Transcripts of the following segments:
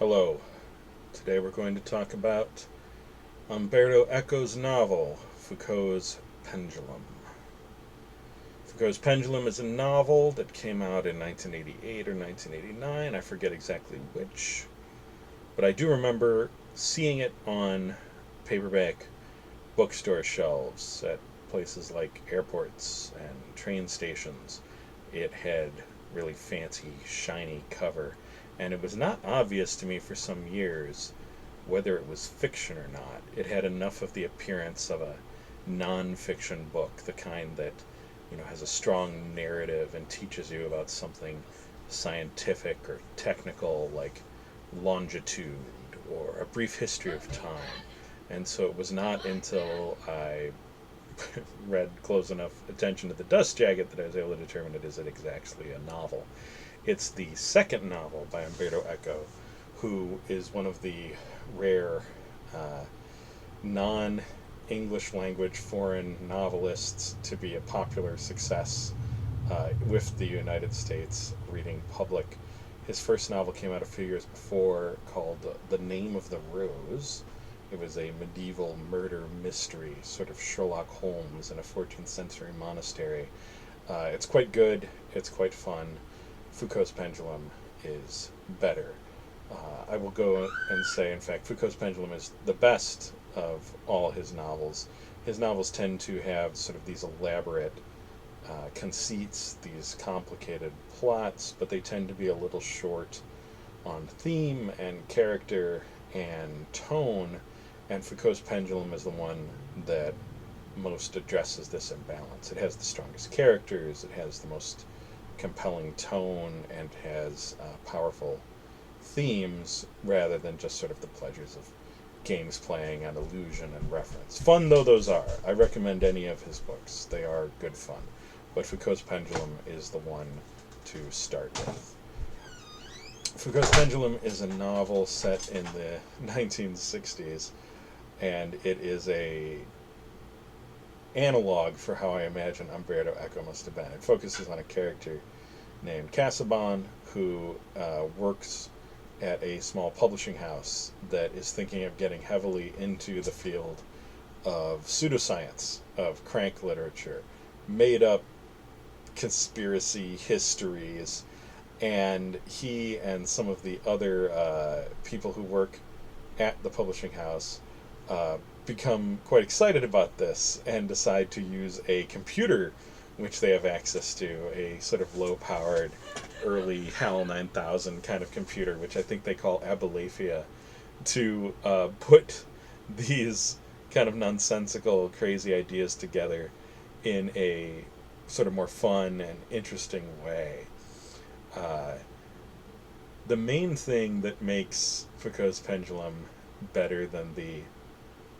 Hello. Today we're going to talk about Umberto Eco's novel, Foucaults Pendulum. Foucaults Pendulum is a novel that came out in 1988 or 1989. I forget exactly which. But I do remember seeing it on paperback bookstore shelves at places like airports and train stations. It had really fancy, shiny cover, and it was not obvious to me for some years whether it was fiction or not. It had enough of the appearance of a non-fiction book, the kind that has a strong narrative and teaches you about something scientific or technical, like longitude or a brief history of time. And so it was not until I read close enough attention to the dust jacket that I was able to determine it is exactly a novel. It's the second novel by Umberto Eco, who is one of the rare uh, non English language foreign novelists to be a popular success with the United States reading public. His first novel came out a few years before called The Name of the Rose. It was a medieval murder mystery, sort of Sherlock Holmes in a 14th century monastery. It's quite good, it's quite fun. Foucault's Pendulum is better. I will go and say, in fact, Foucault's Pendulum is the best of all his novels. His novels tend to have sort of these elaborate conceits, these complicated plots, but they tend to be a little short on theme and character and tone. And Foucault's Pendulum is the one that most addresses this imbalance. It has the strongest characters, it has the most compelling tone, and has powerful themes rather than just sort of the pleasures of games playing and illusion and reference. Fun though those are, I recommend any of his books. They are good fun. But Foucault's Pendulum is the one to start with. Foucault's Pendulum is a novel set in the 1960s, and it is a analog for how I imagine Umberto Eco must have been. It focuses on a character named Casaubon who works at a small publishing house that is thinking of getting heavily into the field of pseudoscience, of crank literature, made up conspiracy histories, and he and some of the other people who work at the publishing house become quite excited about this and decide to use a computer which they have access to, a sort of low-powered early HAL 9000 kind of computer, which I think they call Abalafia, to put these kind of nonsensical, crazy ideas together in a sort of more fun and interesting way. Uh, the main thing that makes Foucault's Pendulum better than the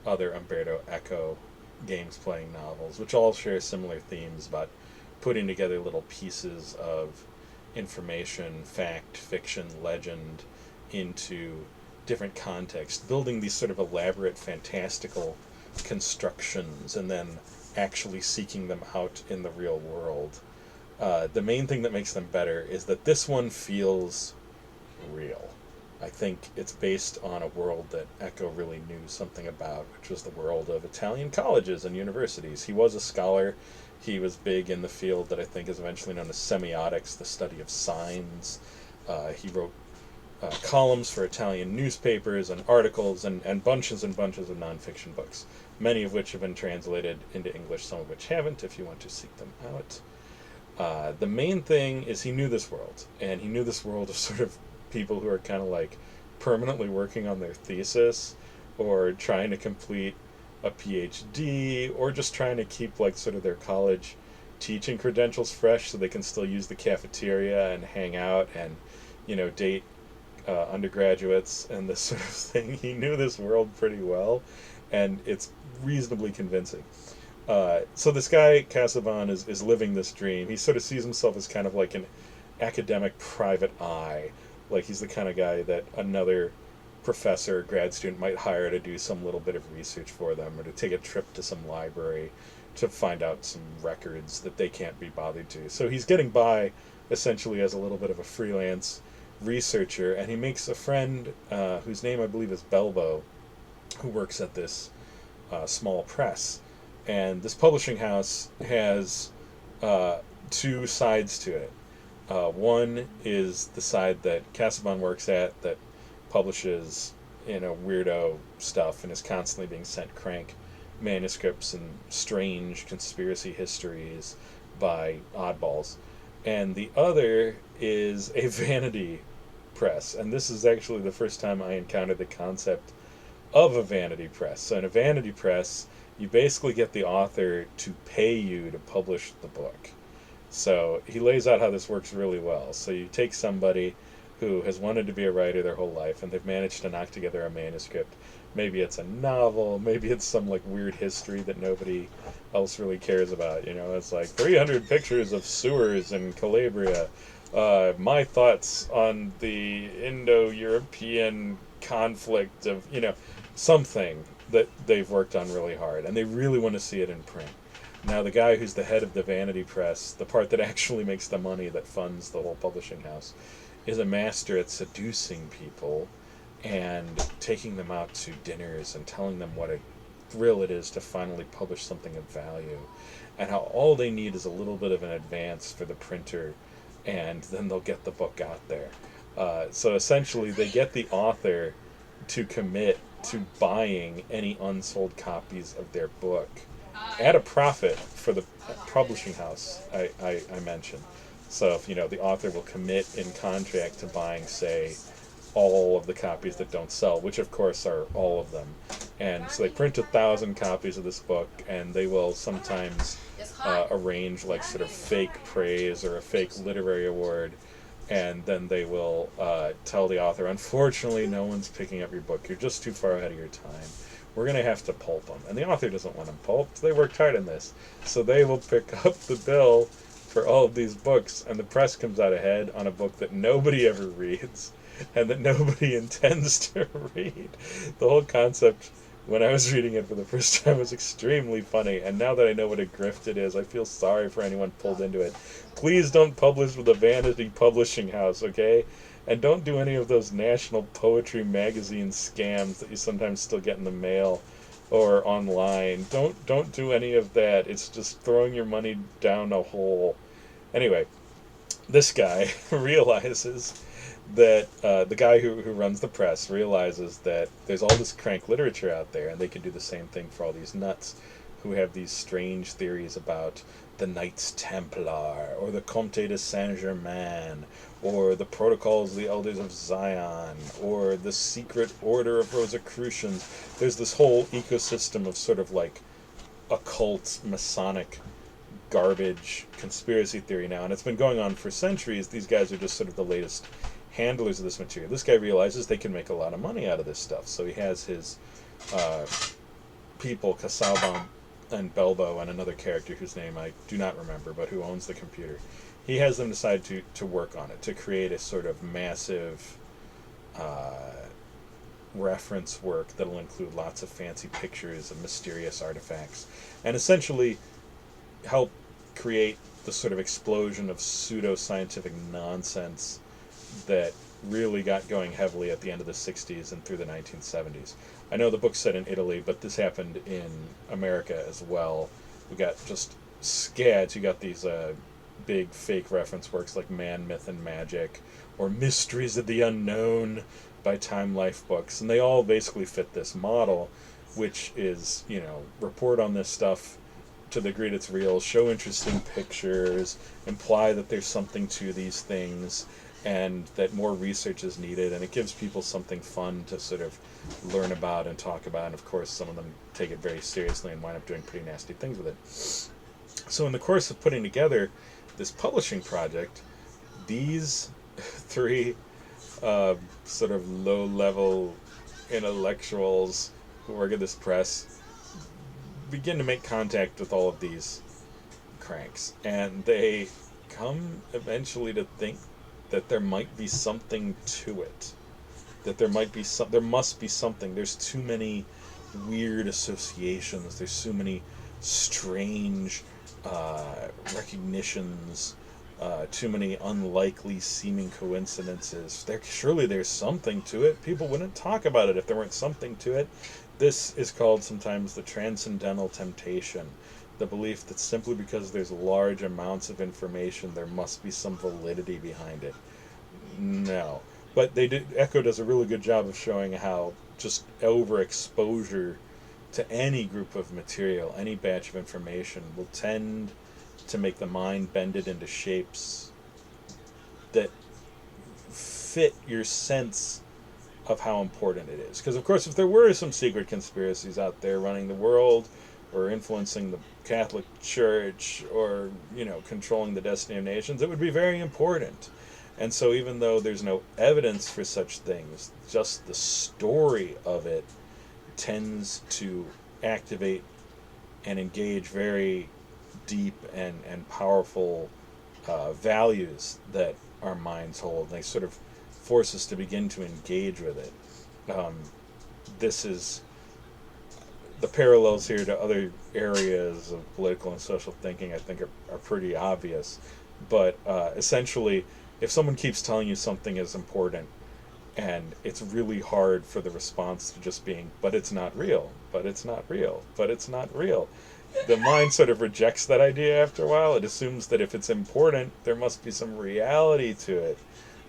other Umberto Eco games playing novels, which all share similar themes about putting together little pieces of information, fact, fiction, legend into different contexts, building these sort of elaborate, fantastical constructions and then actually seeking them out in the real world. The main thing that makes them better is that this one feels real. I think it's based on a world that Eco really knew something about, which was the world of Italian colleges and universities. He was a scholar. He was big in the field that I think is eventually known as semiotics, the study of signs. He wrote columns for Italian newspapers and articles and bunches of nonfiction books, many of which have been translated into English, some of which haven't, if you want to seek them out. The main thing is he knew this world, and he knew this world of sort of people who are kind of like permanently working on their thesis or trying to complete a PhD or just trying to keep like sort of their college teaching credentials fresh so they can still use the cafeteria and hang out and date undergraduates and this sort of thing. He knew this world pretty well, and it's reasonably convincing. So this guy Casaubon is living this dream. He sort of sees himself as kind of like an academic private eye. Like he's the kind of guy that another professor or grad student might hire to do some little bit of research for them or to take a trip to some library to find out some records that they can't be bothered to. So he's getting by essentially as a little bit of a freelance researcher, and he makes a friend whose name I believe is Belbo, who works at this small press. And this publishing house has two sides to it. One is the side that Casaubon works at that publishes, weirdo stuff and is constantly being sent crank manuscripts and strange conspiracy histories by oddballs. And the other is a vanity press. And this is actually the first time I encountered the concept of a vanity press. So in a vanity press, you basically get the author to pay you to publish the book. So he lays out how this works really well. So you take somebody who has wanted to be a writer their whole life, and they've managed to knock together a manuscript. Maybe it's a novel, maybe it's some like weird history that nobody else really cares about. It's like 300 pictures of sewers in Calabria. My thoughts on the Indo-European conflict of, something that they've worked on really hard, and they really want to see it in print. Now, the guy who's the head of the vanity press, the part that actually makes the money that funds the whole publishing house, is a master at seducing people and taking them out to dinners and telling them what a thrill it is to finally publish something of value, and how all they need is a little bit of an advance for the printer, and then they'll get the book out there. So essentially, they get the author to commit to buying any unsold copies of their book at a profit for the publishing house I mentioned. So if the author will commit in contract to buying, say, all of the copies that don't sell, which of course are all of them, and so they print 1,000 copies of this book, and they will sometimes arrange like sort of fake praise or a fake literary award, and then they will tell the author, unfortunately, no one's picking up your book. You're just too far ahead of your time. We're going to have to pulp them. And the author doesn't want them pulped. They worked hard on this. So they will pick up the bill for all of these books, and the press comes out ahead on a book that nobody ever reads and that nobody intends to read. The whole concept, when I was reading it for the first time, was extremely funny, and now that I know what a grift it is, I feel sorry for anyone pulled into it. Please don't publish with a vanity publishing house, okay? And don't do any of those National Poetry Magazine scams that you sometimes still get in the mail or online. Don't do any of that. It's just throwing your money down a hole. Anyway, this guy realizes that the guy who runs the press realizes that there's all this crank literature out there, and they can do the same thing for all these nuts who have these strange theories about the Knights Templar, or the Comte de Saint-Germain, or the Protocols of the Elders of Zion, or the Secret Order of Rosicrucians. There's this whole ecosystem of sort of like occult, Masonic garbage conspiracy theory now, and it's been going on for centuries. These guys are just sort of the latest handlers of this material. This guy realizes they can make a lot of money out of this stuff, so he has his people, Casaubon and Belbo, and another character whose name I do not remember, but who owns the computer. He has them decide to work on it, to create a sort of massive reference work that'll include lots of fancy pictures and mysterious artifacts, and essentially help create the sort of explosion of pseudo-scientific nonsense that really got going heavily at the end of the 60s and through the 1970s. I know the book's set in Italy, but this happened in America as well. We got just scads. You got these big fake reference works like Man, Myth, and Magic, or Mysteries of the Unknown by Time Life Books, and they all basically fit this model, which is, report on this stuff to the degree it's real, show interesting pictures, imply that there's something to these things, and that more research is needed, and it gives people something fun to sort of learn about and talk about, and of course some of them take it very seriously and wind up doing pretty nasty things with it. So in the course of putting together this publishing project, these three sort of low-level intellectuals who work at this press begin to make contact with all of these cranks, and they come eventually to think that there might be something to it, that there must be something. There's too many weird associations, there's too many strange recognitions too many unlikely seeming coincidences. Surely there's something to it. People wouldn't talk about it if there weren't something to it. This is called sometimes the transcendental temptation, the belief that simply because there's large amounts of information, there must be some validity behind it. No. But Eco does a really good job of showing how just overexposure to any group of material, any batch of information, will tend to make the mind bend it into shapes that fit your sense of how important it is. Because, of course, if there were some secret conspiracies out there running the world, or influencing the Catholic Church, or, controlling the destiny of nations, it would be very important. And so even though there's no evidence for such things, just the story of it tends to activate and engage very deep and powerful values that our minds hold. They sort of force us to begin to engage with it. This is the parallels here to other areas of political and social thinking, I think, are pretty obvious. But essentially, if someone keeps telling you something is important, and it's really hard for the response to just being, but it's not real, but it's not real, but it's not real, the mind sort of rejects that idea after a while. It assumes that if it's important, there must be some reality to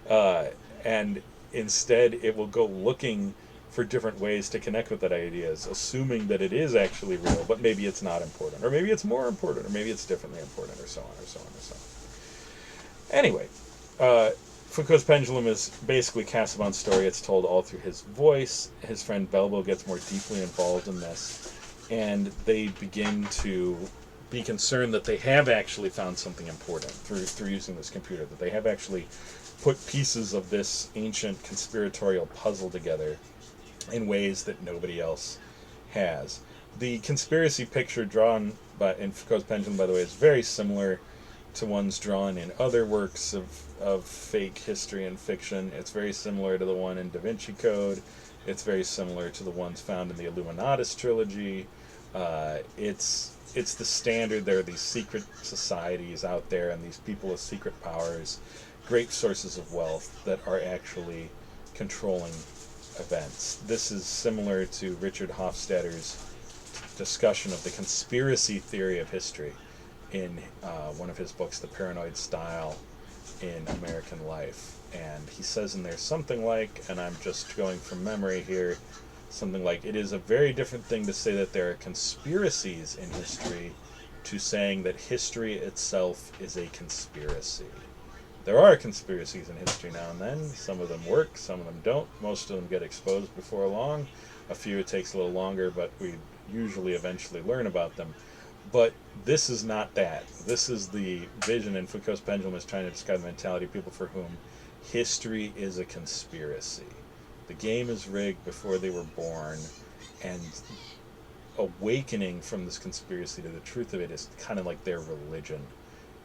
it. And instead, it will go looking for different ways to connect with that idea, assuming that it is actually real, but maybe it's not important, or maybe it's more important, or maybe it's differently important, or so on, or so on, or so on. Anyway, Foucault's Pendulum is basically Casaubon's story. It's told all through his voice. His friend Belbo gets more deeply involved in this, and they begin to be concerned that they have actually found something important through using this computer, that they have actually put pieces of this ancient conspiratorial puzzle together in ways that nobody else has. The conspiracy picture drawn in Foucault's Pendulum, by the way, is very similar to ones drawn in other works of fake history and fiction. It's very similar to the one in Da Vinci Code. It's very similar to the ones found in the Illuminatus trilogy. It's the standard. There are these secret societies out there, and these people with secret powers, great sources of wealth that are actually controlling events. This is similar to Richard Hofstadter's discussion of the conspiracy theory of history in one of his books, The Paranoid Style in American Life. And he says in there something like, and I'm just going from memory here, something like, it is a very different thing to say that there are conspiracies in history to saying that history itself is a conspiracy. There are conspiracies in history now and then. Some of them work, some of them don't. Most of them get exposed before long. A few it takes a little longer, but we usually eventually learn about them. But this is not that. This is the vision, and Foucault's Pendulum is trying to describe the mentality of people for whom history is a conspiracy. The game is rigged before they were born, and awakening from this conspiracy to the truth of it is kind of like their religion.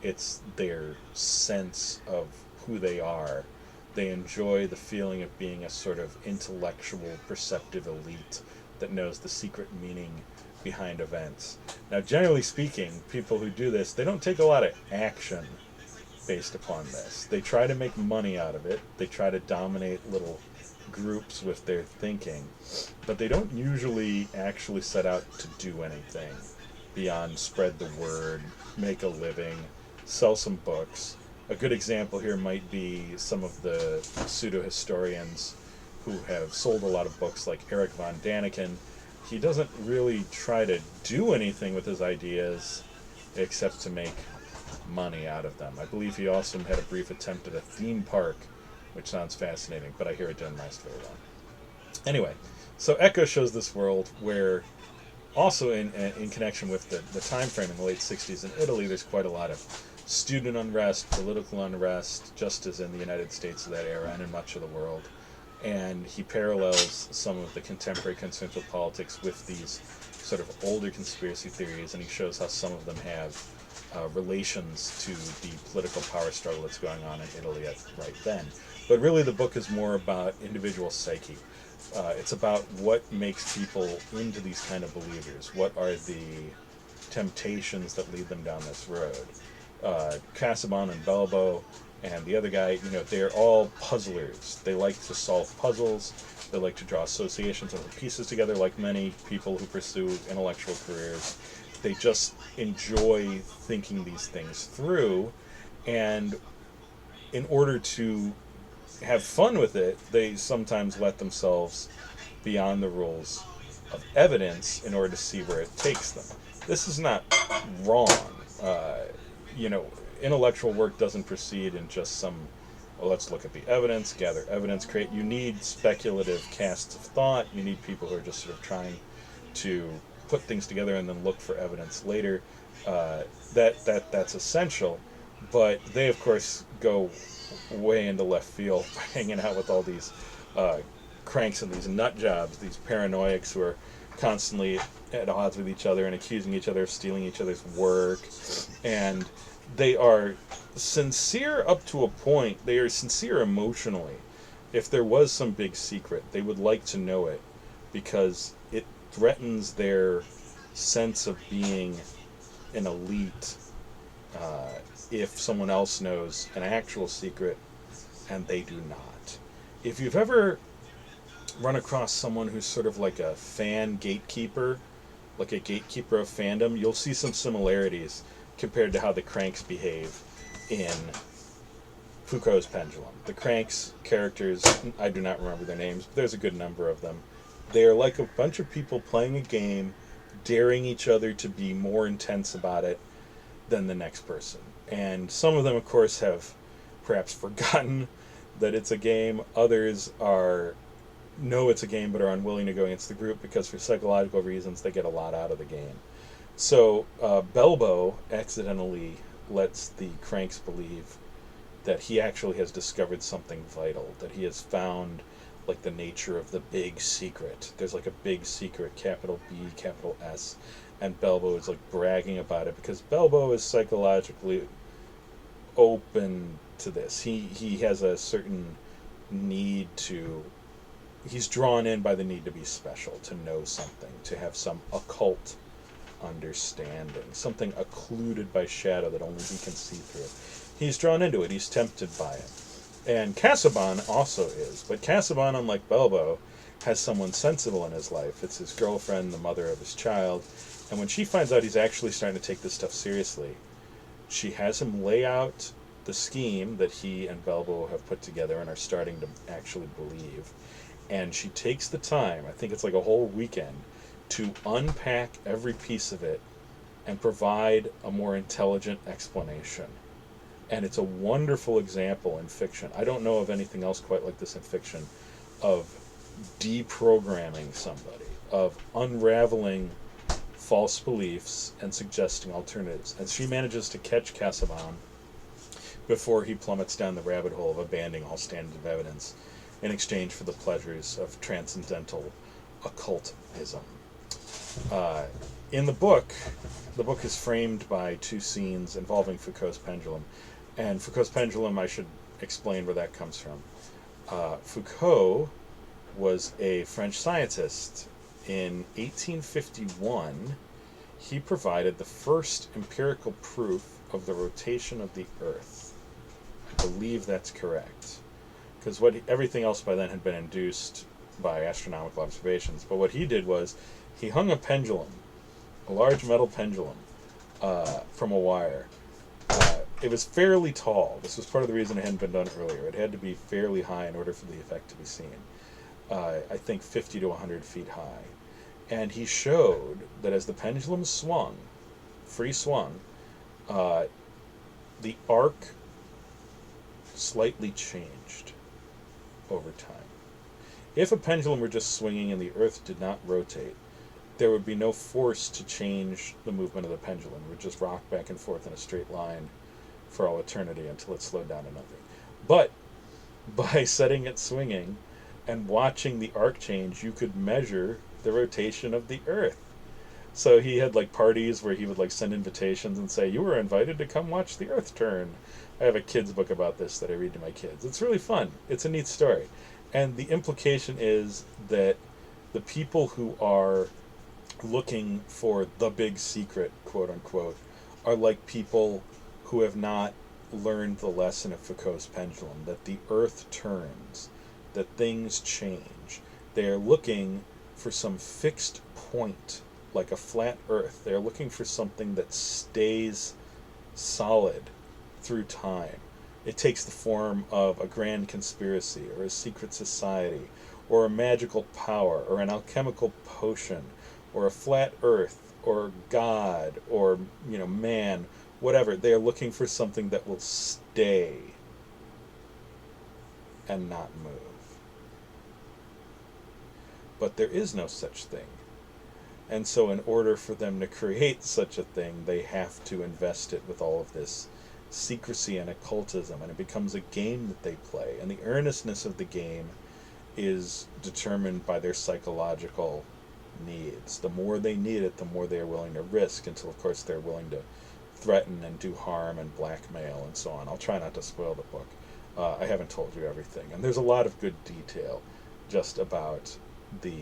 It's their sense of who they are. They enjoy the feeling of being a sort of intellectual, perceptive elite that knows the secret meaning behind events. Now, generally speaking, people who do this, they don't take a lot of action based upon this. They try to make money out of it. They try to dominate little groups with their thinking, but they don't usually actually set out to do anything beyond spread the word, make a living, sell some books. A good example here might be some of the pseudo-historians who have sold a lot of books, like Eric von Daniken. He doesn't really try to do anything with his ideas except to make money out of them. I believe he also had a brief attempt at a theme park, which sounds fascinating, but I hear it didn't last very long. Anyway, so Eco shows this world where, also in connection with the time frame in the late 60s in Italy, there's quite a lot of student unrest, political unrest, just as in the United States of that era and in much of the world. And he parallels some of the contemporary concerns with politics with these sort of older conspiracy theories, and he shows how some of them have relations to the political power struggle that's going on in Italy right then. But really the book is more about individual psyche. It's about what makes people into these kind of believers. What are the temptations that lead them down this road? Casaubon and Belbo and the other guy, they're all puzzlers. They like to solve puzzles. They like to draw associations of the pieces together, like many people who pursue intellectual careers. They just enjoy thinking these things through, and in order to have fun with it, they sometimes let themselves beyond the rules of evidence in order to see where it takes them. This is not wrong. Uh, you know, Intellectual work doesn't proceed in just some, well, let's look at the evidence, gather evidence, create. You need speculative casts of thought. You need people who are just sort of trying to put things together and then look for evidence later. That's essential, but they of course go way into left field by hanging out with all these uh, cranks and these nut jobs, these paranoiacs who are constantly at odds with each other and accusing each other of stealing each other's work. And they are sincere up to a point. They are sincere emotionally. If there was some big secret, they would like to know it because it threatens their sense of being an elite if someone else knows an actual secret and they do not. If you've ever run across someone who's sort of like a fan gatekeeper, like a gatekeeper of fandom, you'll see some similarities compared to how the cranks behave in Foucault's Pendulum. The cranks characters, I do not remember their names, but there's a good number of them. They are like a bunch of people playing a game, daring each other to be more intense about it than the next person. And some of them, of course, have perhaps forgotten that it's a game. Others are know it's a game but are unwilling to go against the group because for psychological reasons they get a lot out of the game. So Belbo accidentally lets the cranks believe that he actually has discovered something vital, that he has found like the nature of the big secret. There's like a big secret, capital B, capital S, and Belbo is like bragging about it because Belbo is psychologically open to this. He has a certain need to, he's drawn in by the need to be special, to know something, to have some occult understanding, something occluded by shadow that only he can see through. He's drawn into it, he's tempted by it. And Casaubon also is, but Casaubon, unlike Belbo, has someone sensible in his life. It's his girlfriend, the mother of his child, and when she finds out he's actually starting to take this stuff seriously, she has him lay out the scheme that he and Belbo have put together and are starting to actually believe. And she takes the time, I think it's like a whole weekend, to unpack every piece of it and provide a more intelligent explanation. And it's a wonderful example in fiction. I don't know of anything else quite like this in fiction, of deprogramming somebody, of unraveling false beliefs and suggesting alternatives. And she manages to catch Casaubon before he plummets down the rabbit hole of abandoning all standards of evidence in exchange for the pleasures of transcendental occultism. In the book is framed by two scenes involving Foucault's Pendulum. And Foucault's Pendulum, I should explain where that comes from. Foucault was a French scientist. In 1851, he provided the first empirical proof of the rotation of the Earth. I believe that's correct, because everything else by then had been induced by astronomical observations. But what he did was he hung a pendulum, a large metal pendulum, from a wire. It was fairly tall. This was part of the reason it hadn't been done earlier. It had to be fairly high in order for the effect to be seen. I think 50 to 100 feet high. And he showed that as the pendulum swung, free swung, the arc slightly changed over time. If a pendulum were just swinging and the Earth did not rotate, there would be no force to change the movement of the pendulum. It would just rock back and forth in a straight line for all eternity until it slowed down to nothing. But by setting it swinging and watching the arc change, you could measure the rotation of the Earth. So he had like parties where he would like send invitations and say, "You were invited to come watch the Earth turn." I have a kid's book about this that I read to my kids. It's really fun. It's a neat story. And the implication is that the people who are looking for the big secret, quote unquote, are like people who have not learned the lesson of Foucault's pendulum, that the earth turns, that things change. They are looking for some fixed point, like a flat earth. They are looking for something that stays solid through time. It takes the form of a grand conspiracy, or a secret society, or a magical power, or an alchemical potion, or a flat earth, or God, or man, whatever. They are looking for something that will stay and not move. But there is no such thing. And so in order for them to create such a thing, they have to invest it with all of this secrecy and occultism, and it becomes a game that they play. And the earnestness of the game is determined by their psychological needs. The more they need it, the more they are willing to risk, until of course they're willing to threaten and do harm and blackmail and so on. I'll try not to spoil the book. I haven't told you everything, and there's a lot of good detail just about the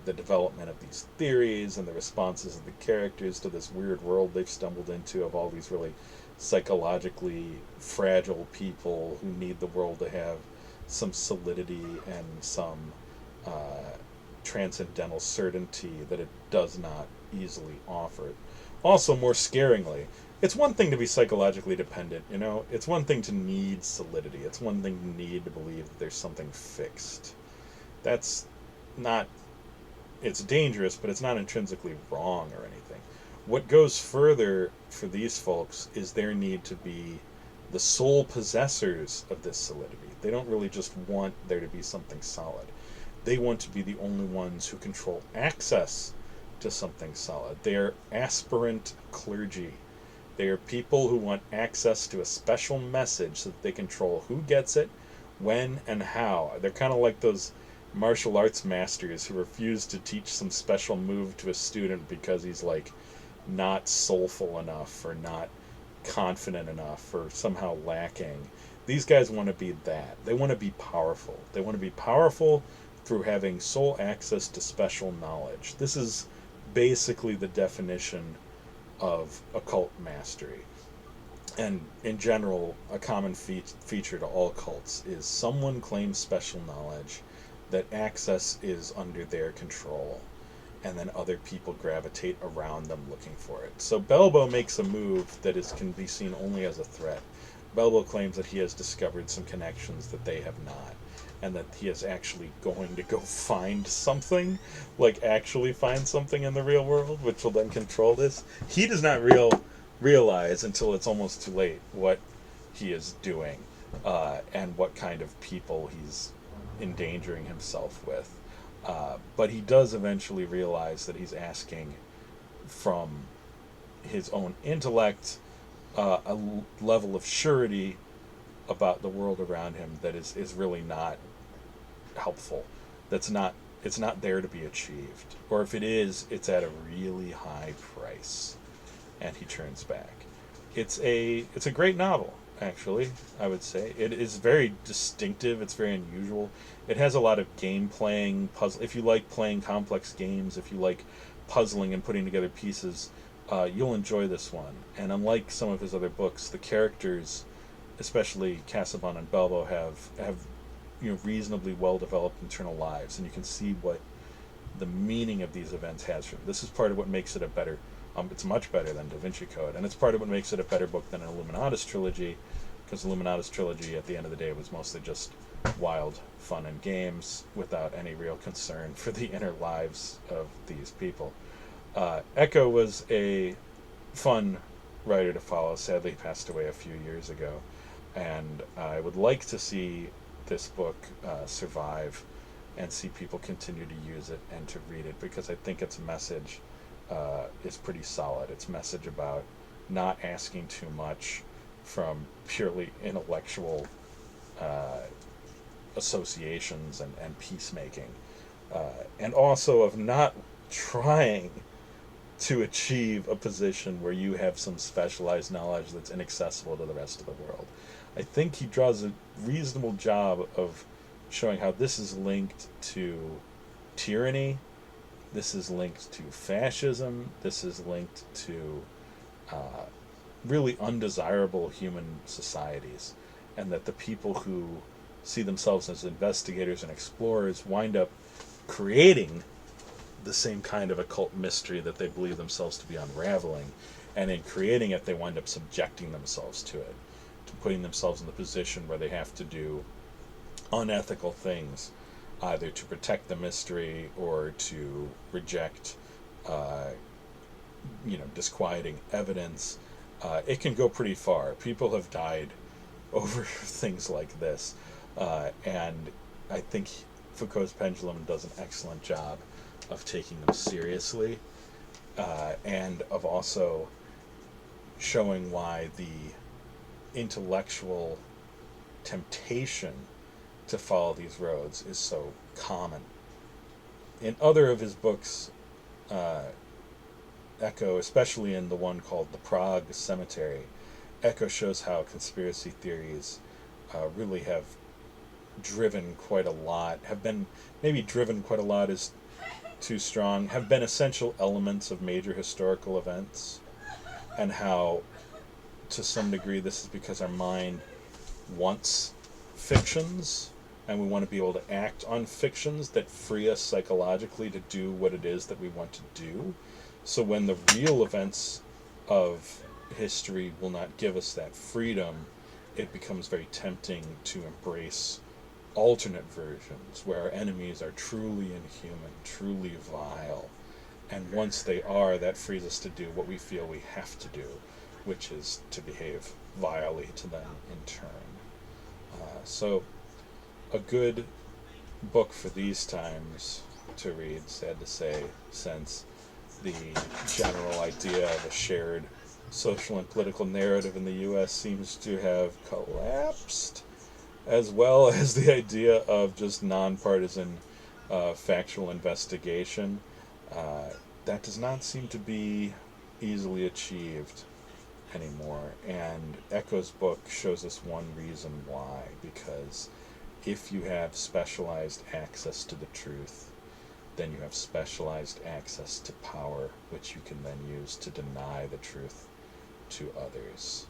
development of these theories and the responses of the characters to this weird world they've stumbled into, of all these really psychologically fragile people who need the world to have some solidity and some transcendental certainty that it does not easily offer. Also, more scaringly, it's one thing to be psychologically dependent, It's one thing to need solidity. It's one thing to need to believe that there's something fixed. That's not... It's dangerous, but it's not intrinsically wrong or anything. What goes further for these folks is their need to be the sole possessors of this solidity. They don't really just want there to be something solid. They want to be the only ones who control access to something solid. They are aspirant clergy. They are people who want access to a special message so that they control who gets it, when, and how. They're kind of like those martial arts masters who refuse to teach some special move to a student because he's not soulful enough, or not confident enough, or somehow lacking. These guys want to be that. They want to be powerful. They want to be powerful through having sole access to special knowledge. This is basically the definition of occult mastery. And in general, a common feature to all cults is someone claims special knowledge, that access is under their control, and then other people gravitate around them looking for it. So Belbo makes a move that can be seen only as a threat. Belbo claims that he has discovered some connections that they have not, and that he is actually going to go find something, actually find something in the real world, which will then control this. He does not realize until it's almost too late what he is doing, and what kind of people he's endangering himself with. But he does eventually realize that he's asking from his own intellect a level of surety about the world around him that is really not helpful. It's not there to be achieved. Or if it is, it's at a really high price. And he turns back. It's a great novel, actually, I would say. It is very distinctive. It's very unusual. It has a lot of game playing, puzzle. If you like playing complex games, if you like puzzling and putting together pieces, you'll enjoy this one. And unlike some of his other books, the characters, especially Casaubon and Belbo, have reasonably well developed internal lives, and you can see what the meaning of these events has for them. This is part of what makes it a better. It's much better than Da Vinci Code, and it's part of what makes it a better book than an Illuminatus trilogy, because the Illuminatus trilogy, at the end of the day, was mostly just wild fun and games without any real concern for the inner lives of these people. Eco was a fun writer to follow. Sadly, he passed away a few years ago, and I would like to see this book survive and see people continue to use it and to read it, because I think its message is pretty solid. Its message about not asking too much from purely intellectual associations and peacemaking, and also of not trying to achieve a position where you have some specialized knowledge that's inaccessible to the rest of the world. I think he draws a reasonable job of showing how this is linked to tyranny, this is linked to fascism, this is linked to really undesirable human societies, and that the people who see themselves as investigators and explorers wind up creating the same kind of occult mystery that they believe themselves to be unraveling, and in creating it they wind up subjecting themselves to it, to putting themselves in the position where they have to do unethical things, either to protect the mystery or to reject uh, disquieting evidence. It can go pretty far. People have died over things like this, and I think Foucault's Pendulum does an excellent job of taking them seriously, and of also showing why the intellectual temptation to follow these roads is so common. In other of his books, uh, Eco, especially in the one called The Prague Cemetery, Eco shows how conspiracy theories really have driven quite a lot, have been, maybe driven quite a lot is too strong, have been essential elements of major historical events, and how, to some degree, this is because our mind wants fictions, and we want to be able to act on fictions that free us psychologically to do what it is that we want to do. So when the real events of history will not give us that freedom, it becomes very tempting to embrace alternate versions where our enemies are truly inhuman, truly vile. And once they are, that frees us to do what we feel we have to do, which is to behave vilely to them in turn. So, a good book for these times to read, sad to say, since the general idea of a shared social and political narrative in the U.S. seems to have collapsed, as well as the idea of just nonpartisan factual investigation. That does not seem to be easily achieved anymore. And Eco's book shows us one reason why. Because if you have specialized access to the truth, then you have specialized access to power, which you can then use to deny the truth to others.